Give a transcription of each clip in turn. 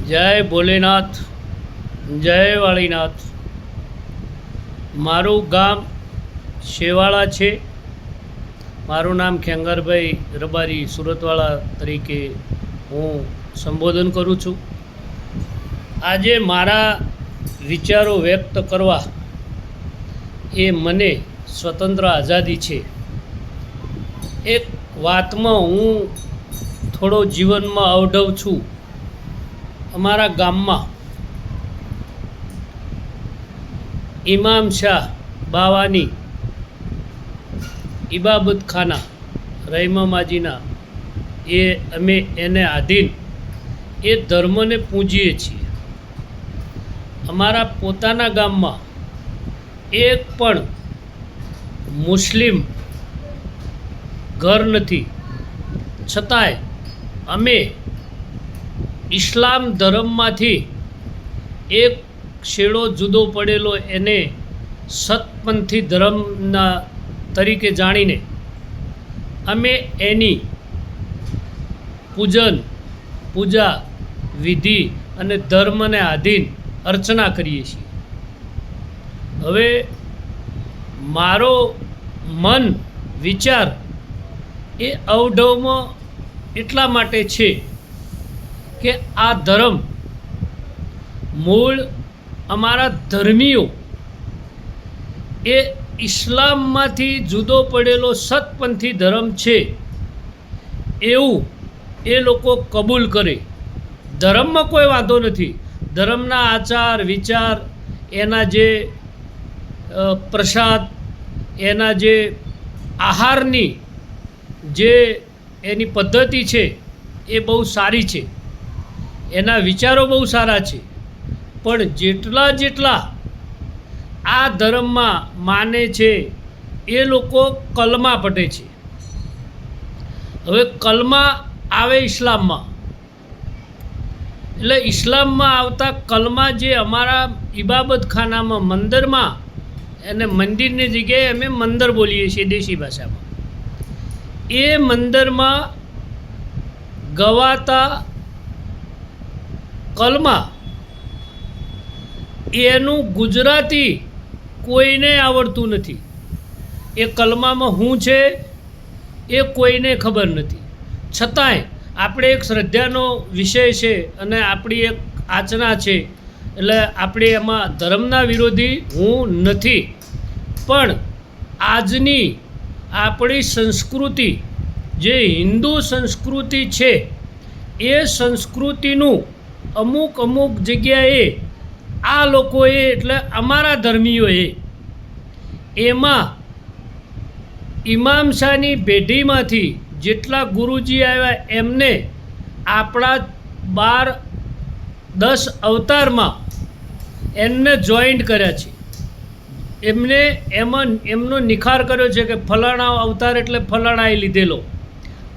જય ભોલેનાથ, જય વાળીનાથ। મારું ગામ શેવાળા છે। મારું નામ ખેંગારભાઈ રબારી સુરતવાળા તરીકે હું સંબોધન કરું છું। આજે મારા વિચારો વ્યક્ત કરવા એ મને સ્વતંત્ર આઝાદી છે। એક વાતમાં હું થોડો જીવનમાં અવઢવ છું। અમારા ગામમાં ઇમામ શાહ બાવાની ઇબાબતખાના રહીમામાજીના અમે એને આધીન એ ધર્મને પૂજીએ છીએ। અમારા પોતાના ગામમાં એક પણ મુસ્લિમ ઘર નથી, છતાંય અમે ઇસ્લામ ધર્મમાંથી એક શેડો જુદો પડેલો એને સતપંથી ધર્મના તરીકે જાણીને અમે એની પૂજા વિધિ અને ધર્મને આધીન અર્ચના કરીએ છીએ। હવે મારો મન વિચાર એ અવઢવમાં એટલા માટે છે કે આ ધર્મ મૂળ અમારા ધર્મીઓ એ ઇસ્લામમાંથી જુદો પડેલો સતપંથી ધર્મ છે એવું એ લોકો કબૂલ કરે। ધર્મમાં કોઈ વાંધો નથી, ધર્મના આચાર વિચાર, એના જે પ્રસાદ, એના જે આહારની જે એની પદ્ધતિ છે એ બહુ સારી છે, એના વિચારો બહુ સારા છે। પણ જેટલા આ ધર્મમાં માને છે એ લોકો કલમા પઢે છે। હવે કલમા આવે ઇસ્લામમાં, એટલે ઇસ્લામમાં આવતા કલમા જે અમારા ઇબાબતખાનામાં મંદિરમાં, એને મંદિરની જગ્યાએ અમે મંદર બોલીએ છીએ દેશી ભાષામાં, એ મંદિરમાં ગવાતા કલમા એનું ગુજરાતી કોઈને આવડતું નથી। એ કલમામાં શું છે એ કોઈને ખબર નથી, છતાંય આપણે એક શ્રદ્ધાનો વિષય છે અને આપણી એક આચના છે, એટલે આપણે એમાં ધર્મના વિરોધી હું નથી। પણ આજની આપણી સંસ્કૃતિ જે હિન્દુ સંસ્કૃતિ છે એ સંસ્કૃતિનું અમુક જગ્યાએ આ લોકોએ એટલે અમારા ધર્મીઓએ એમાં ઇમામ શાહની પેઢીમાંથી જેટલા ગુરુજી આવ્યા એમને આપણા 12-10 અવતારમાં એમને જોઈન્ટ કર્યા છે। એમનો નિખાર કર્યો છે કે ફલાણા અવતાર એટલે ફલાણાએ લીધેલો।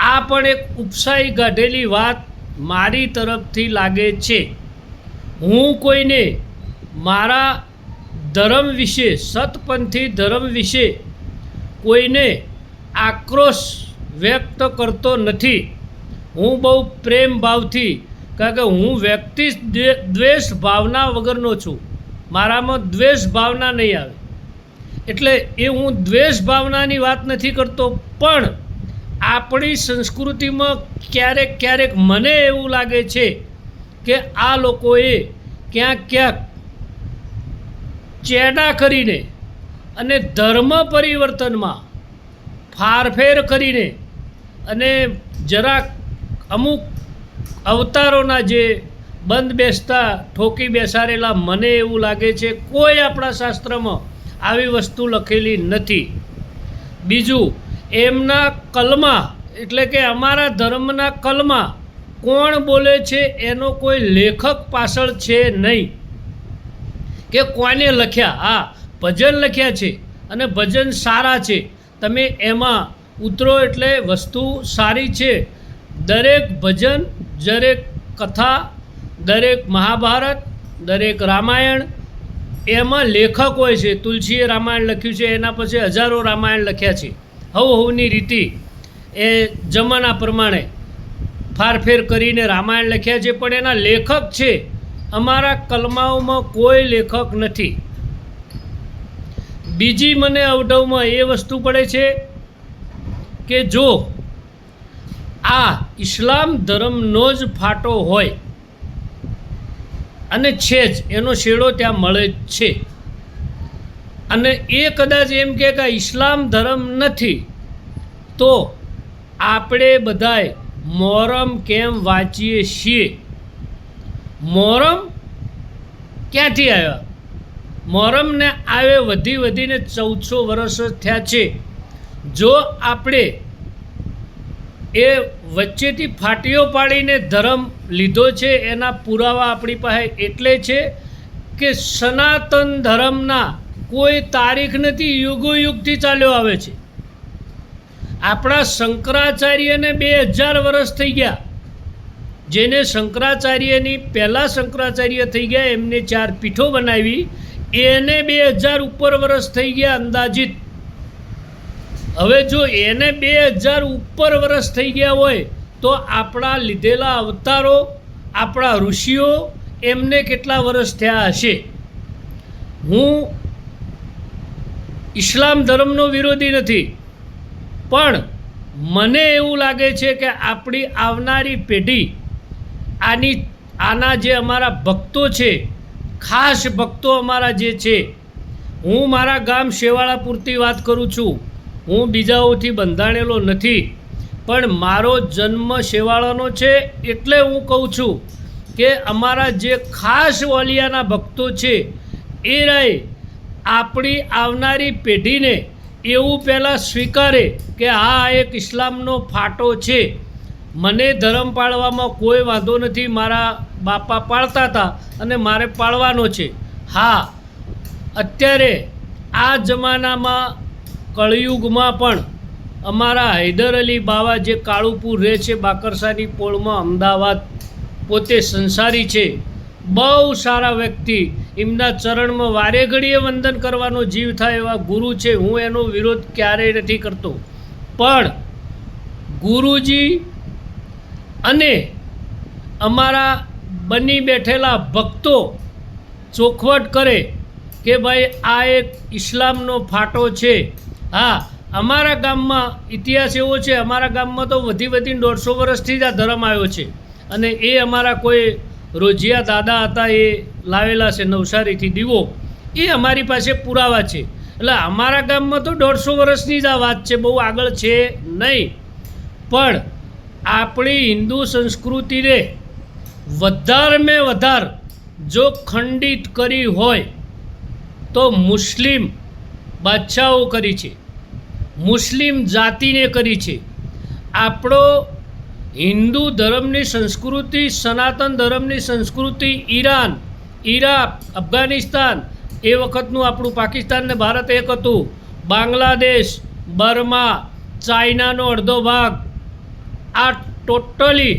આ પણ એક ઉપસાઈ કાઢેલી વાત મારી તરફથી લાગે છે। હું કોઈને મારા ધર્મ વિશે, સતપંથી ધર્મ વિશે કોઈને આક્રોશ વ્યક્ત કરતો નથી। હું બહુ પ્રેમ ભાવથી, કારણ કે હું વ્યક્તિ દ્વેષ ભાવના વગરનો છું, મારામાં દ્વેષ ભાવના નહીં આવે, એટલે એ હું દ્વેષ ભાવનાની વાત નથી કરતો। પણ આપણી સંસ્કૃતિમાં ક્યારેક મને એવું લાગે છે કે આ લોકોએ ક્યાંક ચેડા કરીને અને ધર્મ પરિવર્તનમાં ફારફેર કરીને અને જરાક અમુક અવતારોના જે બંધ બેસતા ઠોકી બેસાડેલા, મને એવું લાગે છે કોઈ આપણા શાસ્ત્રમાં આવી વસ્તુ લખેલી નથી। બીજું, એમના કલમા એટલે કે અમારા ધર્મના કલમા કોણ બોલે છે એનો કોઈ લેખક પાછળ છે નહીં કે કોને લખ્યા। હા, ભજન લખ્યા છે અને ભજન સારા છે, તમે એમાં ઉતરો એટલે વસ્તુ સારી છે। દરેક ભજન, દરેક કથા, દરેક મહાભારત, દરેક રામાયણ એમાં લેખક હોય છે। તુલસીએ રામાયણ લખ્યું છે, એના પછી હજારો રામાયણ લખ્યા છે, હવની રીતિ એ જમાના પ્રમાણે। ફારફેર કરીને રામાયણ લખ્યા છે, પણ એના લેખક છે અમારા કલમાઓમાં કોઈ લેખક નથી. બીજી મને અવઢવમાં એ વસ્તુ પડે છે કે જો આ ઇસ્લામ ધર્મનો જ ફાટો હોય, અને છે જ, એનો શેડો ત્યાં મળે જ છે, અને એ કદાચ એમ કે આ ઇસ્લામ ધર્મ નથી, તો આપણે બધાય મોહરમ કેમ વાંચીએ છીએ? મોહરમ ક્યાંથી આવ્યા? મોહરમને આવે વધીને 1400 વર્ષ થયા છે. જો આપણે એ વચ્ચેથી ફાટીઓ પાડીને ધર્મ લીધો છે, એના પુરાવા આપણી પાસે એટલે છે કે સનાતન ધર્મના કોઈ તારીખ નથી, યુગોયુગથી ચાલ્યો આવે છે. આપણા શંકરાચાર્યને 2000 વર્ષ થઈ ગયા. જેને શંકરાચાર્યની પહેલાં શંકરાચાર્ય થઈ ગયા, એમને 4 પીઠો બનાવી, એને 2000 ઉપર વર્ષ થઈ ગયા અંદાજિત. હવે જો એને 2000 ઉપર વર્ષ થઈ ગયા હોય તો આપણા લીધેલા અવતારો, આપણા ઋષિઓ, એમને કેટલા વર્ષ થયા હશે? હું ઇસ્લામ ધર્મનો વિરોધી નથી, પણ મને એવું લાગે છે કે આપણી આવનારી પેઢી આના જે અમારા ભક્તો છે, ખાસ ભક્તો અમારા જે છે, હું મારા ગામ શેવાળા પૂરતી વાત કરું છું, હું બીજાઓથી બંધાણેલો નથી, પણ મારો જન્મ શેવાળાનો છે, એટલે હું કહું છું કે અમારા જે ખાસ વાલિયાના ભક્તો છે એ રાય આપણી આવનારી પેઢીને એવું પહેલાં સ્વીકારે કે હા, એક ઇસ્લામનો ફાટો છે. મને ધર્મ પાળવામાં કોઈ વાંધો નથી, મારા બાપા પાળતા હતા અને મારે પાળવાનો છે. હા, અત્યારે આ જમાનામાં કળિયુગમાં પણ અમારા હૈદર અલી બાવા જે કાળુપુર રહે છે, બાકરસાની પોળમાં, અમદાવાદ, પોતે સંસારી છે, બહુ સારા વ્યક્તિ, એમના ચરણમાં વારે ઘડીએ વંદન કરવાનો જીવ થાય એવા ગુરુ છે. હું એનો વિરોધ ક્યારેય નથી કરતો, પણ ગુરુજી અને અમારા બની બેઠેલા ભક્તો ચોખવટ કરે કે ભાઈ આ એક ઇસ્લામનો ફાટો છે. હા, અમારા ગામમાં ઇતિહાસ એવો છે, અમારા ગામમાં તો વધીને 150 વર્ષથી જ આ ધર્મ આવ્યો છે, અને એ અમારા કોઈ રોજિયા દાદા હતા, એ લાવેલા છે નવસારીથી દીવો, એ અમારી પાસે પુરાવા છે. એટલે અમારા ગામમાં તો 150 વર્ષની જ આ વાત છે, બહુ આગળ છે નહીં. પણ આપણી હિન્દુ સંસ્કૃતિને વધારેમાં વધારે જો ખંડિત કરી હોય તો મુસ્લિમ બાદશાહો કરી છે, મુસ્લિમ જાતિને કરી છે. આપણો હિન્દુ ધર્મની સંસ્કૃતિ, સનાતન ધર્મની સંસ્કૃતિ ઈરાન, ઈરાક, અફઘાનિસ્તાન, એ વખતનું આપણું પાકિસ્તાન ને ભારત એક હતું, બાંગ્લાદેશ, બર્મા, ચાઇનાનો અડધો ભાગ, આ ટોટલી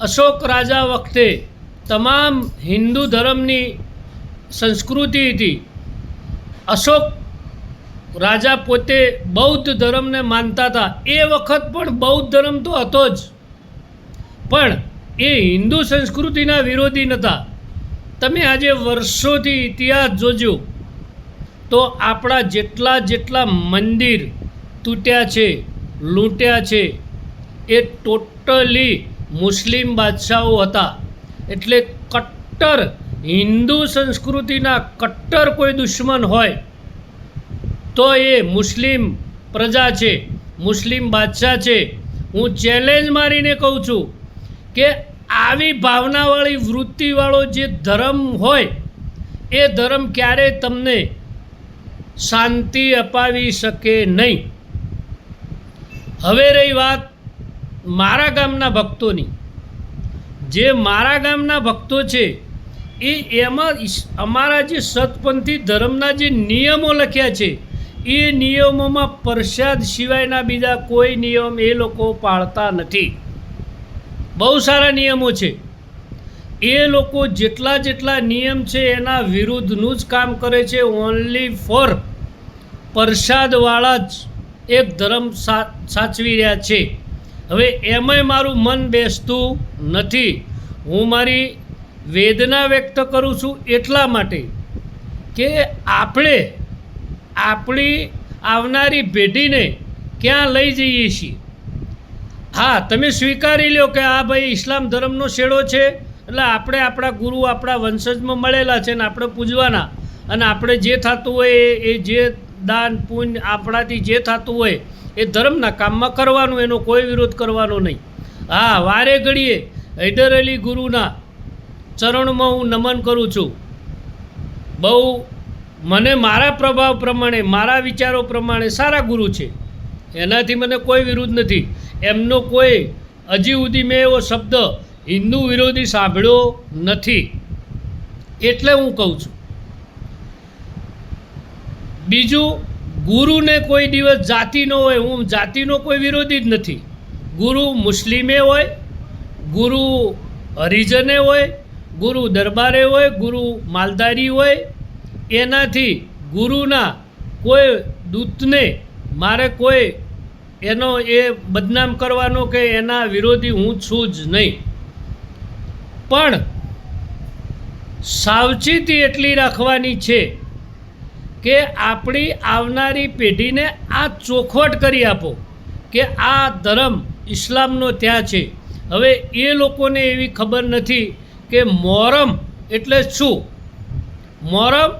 અશોક રાજા વખતે તમામ હિન્દુ ધર્મની સંસ્કૃતિ હતી. અશોક રાજા પોતે બૌદ્ધ ધર્મને માનતા હતા, એ વખત પણ બૌદ્ધ ધર્મ તો હતો જ, પણ એ હિન્દુ સંસ્કૃતિના વિરોધી નહોતા. તમે આજે વર્ષોથી ઇતિહાસ જોજો તો આપણા જેટલા મંદિર તૂટ્યા છે, લૂંટ્યા છે, એ ટોટલી મુસ્લિમ બાદશાહો હતા. એટલે કટ્ટર હિન્દુ સંસ્કૃતિના કટ્ટર કોઈ દુશ્મન હોય તો એ મુસ્લિમ પ્રજા છે, મુસ્લિમ બાદશાહ છે. હું ચેલેન્જ મારીને કહું છું કે આવી ભાવનાવાળી વૃત્તિવાળો જે ધર્મ હોય એ ધર્મ ક્યારેય તમને શાંતિ અપાવી શકે નહીં. હવે રહી વાત મારા ગામના ભક્તોની, જે મારા ગામના ભક્તો છે એમાં અમારા જે સતપંથી ધર્મના જે નિયમો લખ્યા છે એ નિયમોમાં પ્રસાદ સિવાયના બીજા કોઈ નિયમ એ લોકો પાળતા નથી. બહુ સારા નિયમો છે, એ લોકો જેટલા નિયમ છે એના વિરુદ્ધનું જ કામ કરે છે. ઓનલી ફોર પ્રસાદવાળા જ એક ધર્મ સાચવી રહ્યા છે. હવે એમાંય મારું મન બેસતું નથી. હું મારી વેદના વ્યક્ત કરું છું એટલા માટે કે આપણે આપણી આવનારી પેઢીને ક્યાં લઈ જઈએ છીએ. હા, તમે સ્વીકારી લો કે આ ભાઈ ઇસ્લામ ધર્મનો શેડો છે, એટલે આપણે આપણા ગુરુ આપણા વંશજમાં મળેલા છે ને આપણે પૂજવાના, અને આપણે જે થતું હોય એ જે દાન પુણ્ય આપણાથી જે થતું હોય એ ધર્મના કામમાં કરવાનું, એનો કોઈ વિરોધ કરવાનો નહીં. હા, વારે ઘડીએ હૈદર અલી ગુરુના ચરણમાં હું નમન કરું છું. બહુ મને મારા પ્રભાવ પ્રમાણે મારા વિચારો પ્રમાણે સારા ગુરુ છે, એનાથી મને કોઈ વિરોધ નથી. એમનો કોઈ હજી સુધી મેં એવો શબ્દ હિન્દુ વિરોધી સાંભળ્યો નથી, એટલે હું કહું છું. બીજું, ગુરુને કોઈ દિવસ જાતિનો હોય, હું જાતિનો કોઈ વિરોધી જ નથી. ગુરુ મુસ્લિમે હોય, ગુરુ હરિજને હોય, ગુરુ દરબારે હોય, ગુરુ માલધારી હોય, એનાથી ગુરુના કોઈ દૂતને મારે કોઈ એનો એ બદનામ કરવાનો કે એના વિરોધી હું છું જ નહીં. પણ સાવચેતી એટલી રાખવાની છે કે આપણી આવનારી પેઢીને આ ચોખવટ કરી આપો કે આ ધર્મ ઇસ્લામનો ત્યાં છે. હવે એ લોકોને એવી ખબર નથી કે મોહરમ એટલે શું. મોહરમ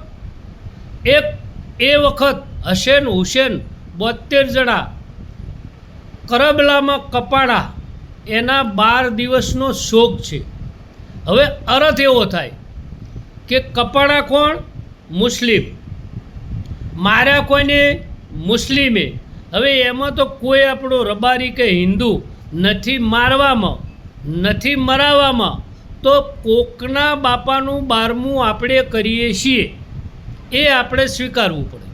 એ વખત હસેન હુસેન 72 જણા કરબલામાં કપાડા, એના 12 દિવસનો શોક છે. હવે અર્થ એવો થાય કે કપાડા કોણ? મુસ્લિમ. માર્યા કોઈને? મુસ્લિમે. હવે એમાં તો કોઈ આપણો રબારી કે હિન્દુ નથી મારવામાં, નથી મરાવામાં, તો કોકના બાપાનું 12મું આપણે કરીએ છીએ, એ આપણે સ્વીકારવું પડે.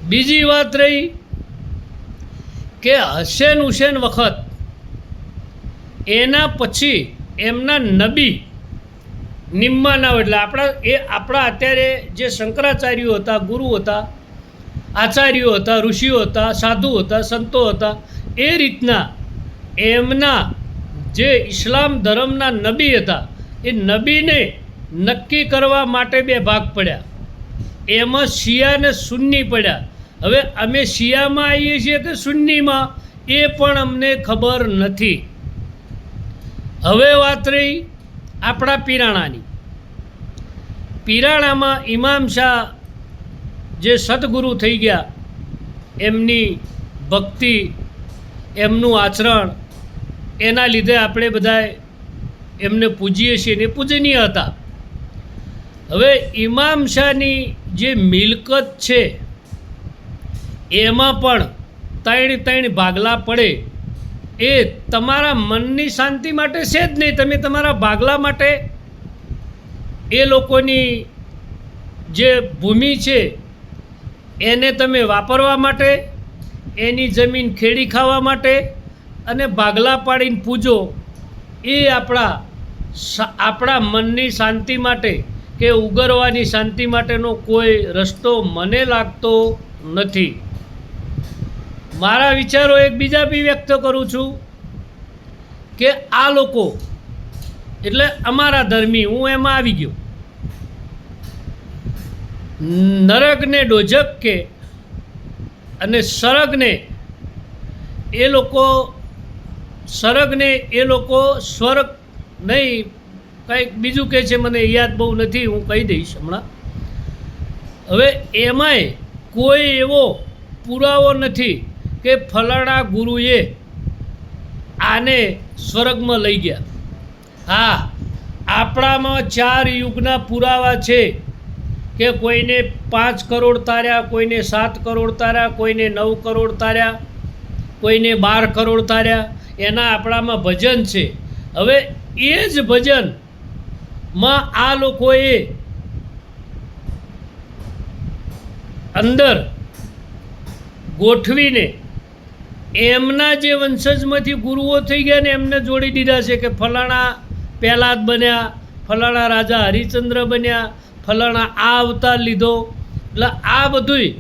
બીજી વાત રહી કે હસેન હુસેન વખત એના પછી એમના નબી નિમ્માના, એટલે આપણા અત્યારે જે શંકરાચાર્યો હતા, ગુરુ હતા, આચાર્યો હતા, ઋષિઓ હતા, સાધુ હતા, સંતો હતા, એ રીતના એમના જે ઇસ્લામ ધર્મના નબી હતા એ નબીને નક્કી કરવા માટે 2 ભાગ પડ્યા. એમાં શિયા અને સુન્ની પડ્યા. હવે અમે શિયામાં આવીએ છીએ કે સુન્નીમાં એ પણ અમને ખબર નથી. હવે વાત રહી આપણા પીરાણાની. પીરાણામાં ઇમામ શાહ જે સદગુરુ થઈ ગયા, એમની ભક્તિ, એમનું આચરણ, એના લીધે આપણે બધા એમને પૂજીએ છીએ ને પૂજનીય હતા. હવે ઇમામ શાહની જે મિલકત છે એમાં પણ 3 ભાગલા પડે, એ તમારા મનની શાંતિ માટે છે જ નહીં. તમે તમારા ભાગલા માટે એ લોકોની જે ભૂમિ છે એને તમે વાપરવા માટે, એની જમીન ખેડી ખાવા માટે અને ભાગલા પાડીને પૂજો, એ આપણા મનની શાંતિ માટે કે ઉગરવાની શાંતિ માટેનો કોઈ રસ્તો મને લાગતો નથી. મારા વિચારો એક બીજા બી વ્યક્ત કરું છું કે આ લોકો એટલે અમારા ધર્મી, હું એમાં આવી ગયો. નરકને ડોજક કે અને સરગને એ લોકો સ્વર્ગ નહીં, કંઈક બીજું કહે છે, મને યાદ બહુ નથી, હું કહી દઈશ હમણાં. હવે એમાંય કોઈ એવો પુરાવો નથી કે ફલાણા ગુરુએ આને સ્વર્ગમાં લઈ ગયા. હા, આપણામાં 4 યુગના પુરાવા છે કે કોઈને 5 કરોડ તાર્યા, કોઈને 7 કરોડ તાર્યા, કોઈને 9 કરોડ તાર્યા, કોઈને 12 કરોડ તાર્યા, એના આપણામાં ભજન છે. હવે એ જ ભજનમાં આ લોકોએ અંદર ગોઠવીને એમના જે વંશજમાંથી ગુરુઓ થઈ ગયા ને એમને જોડી દીધા છે કે ફલાણા પહેલાદ બન્યા, ફલાણા રાજા હરિચંદ્ર બન્યા, ફલાણા આ અવતાર લીધો. એટલે આ બધુંય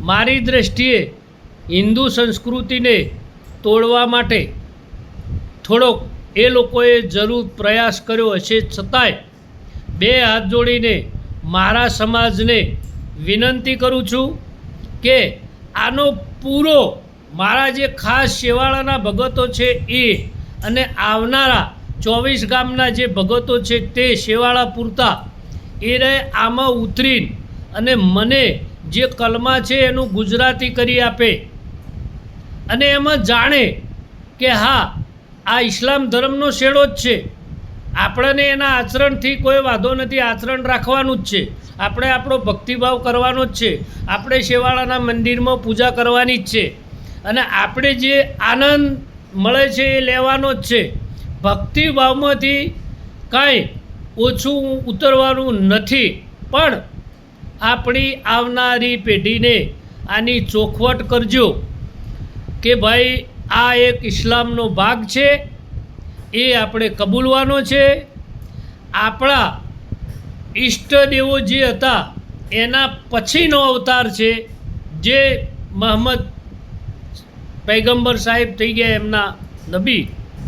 મારી દૃષ્ટિએ હિન્દુ સંસ્કૃતિને તોડવા માટે થોડોક એ લોકોએ જરૂર પ્રયાસ કર્યો હશે, છતાંય બે હાથ જોડીને મારા સમાજને વિનંતી કરું છું કે આનો પૂરો મારા જે ખાસ શેવાળાના ભગતો છે એ અને આવનારા 24 ગામના જે ભગતો છે તે શેવાળા પૂરતા એ રહે આમાં ઉતરીને અને મને જે કલમા છે એનું ગુજરાતી કરી આપે અને એમાં જાણે કે હા આ ઇસ્લામ ધર્મનો શેડો જ છે. આપણને એના આચરણથી કોઈ વાંધો નથી, આચરણ રાખવાનું જ છે, આપણે આપણો ભક્તિભાવ કરવાનો જ છે, આપણે શેવાળાના મંદિરમાં પૂજા કરવાની જ છે અને આપણે જે આનંદ મળે છે એ લેવાનો જ છે. ભક્તિભાવમાંથી કાંઈ ઓછું ઉતરવાનું નથી, પણ આપણી આવનારી પેઢીને આની ચોખવટ કરજો કે ભાઈ આ એક ઇસ્લામનો ભાગ છે, એ આપણે કબૂલવાનો છે. આપણા ઈષ્ટદેવો જે હતા એના પછીનો અવતાર છે, જે મહમ્મદ પૈગંબર સાહેબ થઈ ગયા, એમના નબી,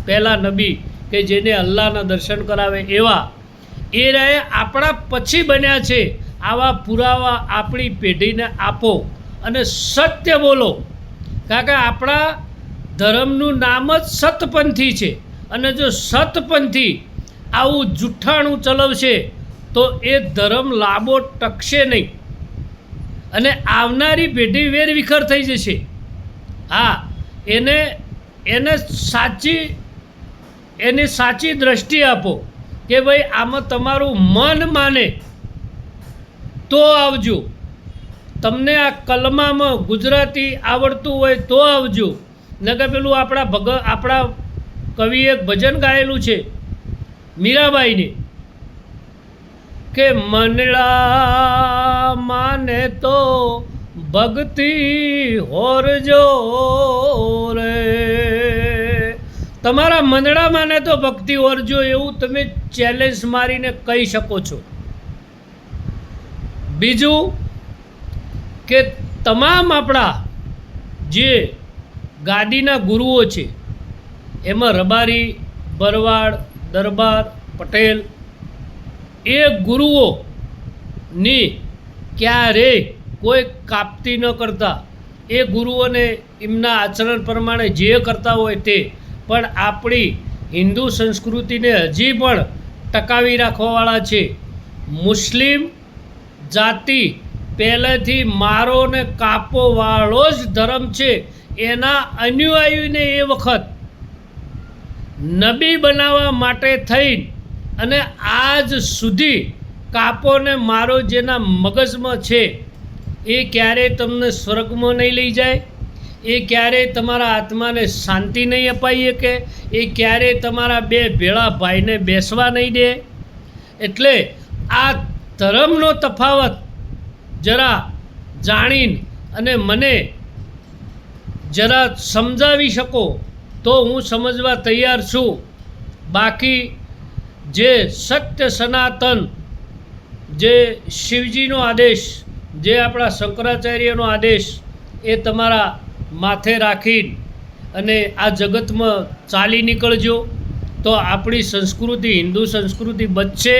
પહેલાં નબી કે જેને અલ્લાહના દર્શન કરાવે એવા એ રહે આપણા પછી બન્યા છે. આવા પુરાવા આપણી પેઢીને આપો અને સત્ય બોલો, કારણ કે આપણા ધર્મનું નામ જ સતપંથી છે અને જો સતપંથી આવું જુઠ્ઠાણું ચલાવશે તો એ ધર્મ લાંબો ટકશે નહીં અને આવનારી પેઢી વેરવિખેર થઈ જશે. હા, એને સાચી દ્રષ્ટિ આપો કે ભાઈ આમાં તમારું મન માને તો આવજો, તમને આ કલમામાં ગુજરાતી આવડતું હોય તો આવજો. નકર પેલું આપણા કવિએ એક ભજન ગાયેલું છે મીરાબાઈને કે મનડા માને તો ભક્તિ હોરજો રે, તમારા મનડા માને તો ભક્તિ હોરજો, એવું તમે ચેલેન્જ મારીને કહી શકો છો. બીજું કે તમામ આપણા જે ગાદીના ગુરુઓ છે એમાં રબારી, ભરવાડ, દરબાર, પટેલ એ ગુરુઓની ક્યારેય કોઈ કાપતી ન કરતા, એ ગુરુઓને એમના આચરણ પ્રમાણે જે કરતા હોય તે, પણ આપણી હિન્દુ સંસ્કૃતિને હજી પણ ટકાવી રાખવાવાળા છે. મુસ્લિમ જાતિ પહેલેથી મારો ને કાપોવાળો જ ધર્મ છે, એના અનુયાયીને એ વખત નબી બનાવવા માટે થઈ અને આજ સુધી કાપો ને મારો જેના મગજમાં છે એ ક્યારેય તમને સ્વર્ગમાં નહીં લઈ જાય, એ ક્યારેય તમારા આત્માને શાંતિ નહીં અપાઈ શકે, એ ક્યારેય તમારા બે ભેળા ભાઈને બેસવા નહીં દે. એટલે આ ધર્મનો તફાવત જરા જાણીને અને મને જરા સમજાવી શકો તો હું સમજવા તૈયાર છું. બાકી જે સત્ય સનાતન, જે શિવજીનો આદેશ, જે આપણા શંકરાચાર્યનો આદેશ, એ તમારા માથે રાખીને અને આ જગતમાં ચાલી નીકળજો તો આપણી સંસ્કૃતિ, હિન્દુ સંસ્કૃતિ બચશે.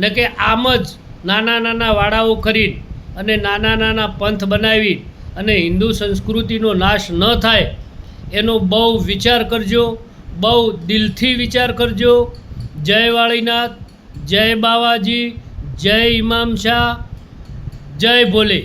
ને કે આમ જ નાના નાના વાડાઓ કરીને અને નાના નાના પંથ બનાવી અને હિન્દુ સંસ્કૃતિનો નાશ ન થાય એનો બહુ વિચાર કરજો, બહુ દિલથી વિચાર કરજો. જય વાળીનાથ, જય બાવાજી, જય ઇમામ શાહ, જય ભોલે.